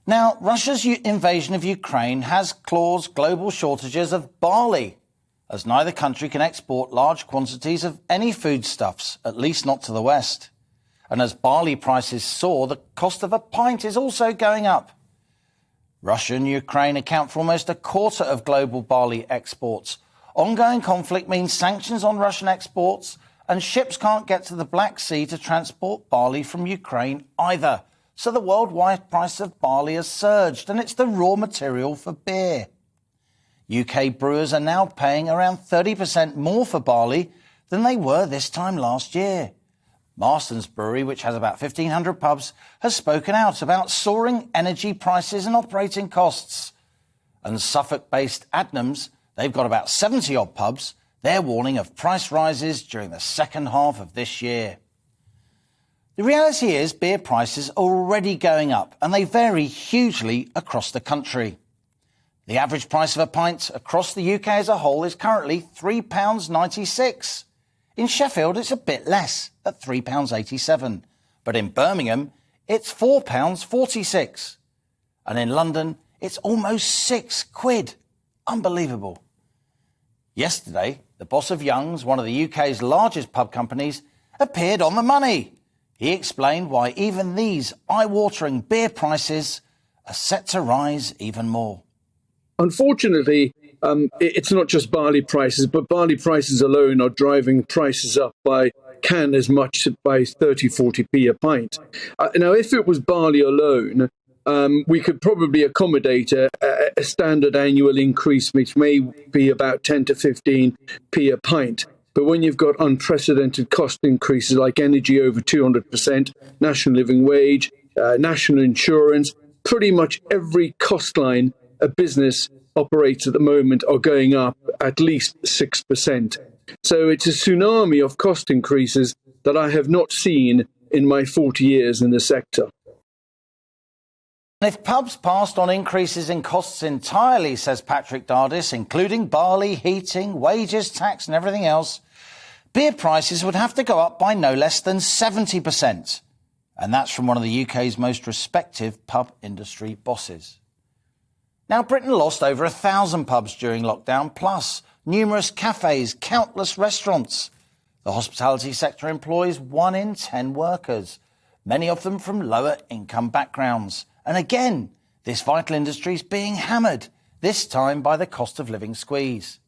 Now, Russia's invasion of Ukraine has caused global shortages of barley, as neither country can export large quantities of any foodstuffs, at least not to the West. And as barley prices soar, the cost of a pint is also going up. Russia and Ukraine account for almost a quarter of global barley exports. Ongoing conflict means sanctions on Russian exports, and ships can't get to the Black Sea to transport barley from Ukraine either. So the worldwide price of barley has surged, and it's the raw material for beer. UK brewers are now paying around 30% more for barley than they were this time last year. Marston's Brewery, which has about 1,500 pubs, has spoken out about soaring energy prices and operating costs. And Suffolk-based Adnams, they've got about 70-odd pubs. They're warning of price rises during the second half of this year. The reality is beer prices are already going up, and they vary hugely across the country. The average price of a pint across the UK as a whole is currently £3.96. In Sheffield, it's a bit less, at £3.87. But in Birmingham, it's £4.46. And in London, it's almost £6. Unbelievable. Yesterday, the boss of Young's, one of the UK's largest pub companies, appeared on the money. He explained why even these eye-watering beer prices are set to rise even more. Unfortunately, it's not just barley prices, but barley prices alone are driving prices up by can as much by 30, 40p a pint. Now, if it was barley alone, we could probably accommodate a standard annual increase, which may be about 10 to 15p a pint. But when you've got unprecedented cost increases like energy over 200%, national living wage, national insurance, pretty much every cost line a business operates at the moment are going up at least 6%. So it's a tsunami of cost increases that I have not seen in my 40 years in the sector. If pubs passed on increases in costs entirely, says Patrick Dardis, including barley, heating, wages, tax and everything else, beer prices would have to go up by no less than 70%. And that's from one of the UK's most respected pub industry bosses. Now, Britain lost over 1,000 pubs during lockdown, plus numerous cafes, countless restaurants. The hospitality sector employs 1 in 10 workers, many of them from lower income backgrounds. And again, this vital industry is being hammered, this time by the cost of living squeeze.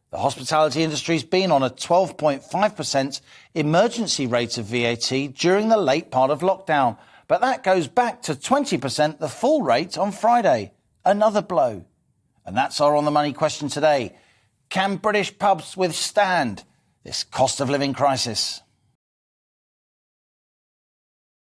The hospitality industry has been on a 12.5% emergency rate of VAT during the late part of lockdown, but that goes back to 20%, the full rate, on Friday. Another blow. And that's our On the Money question today. Can British pubs withstand this cost of living crisis?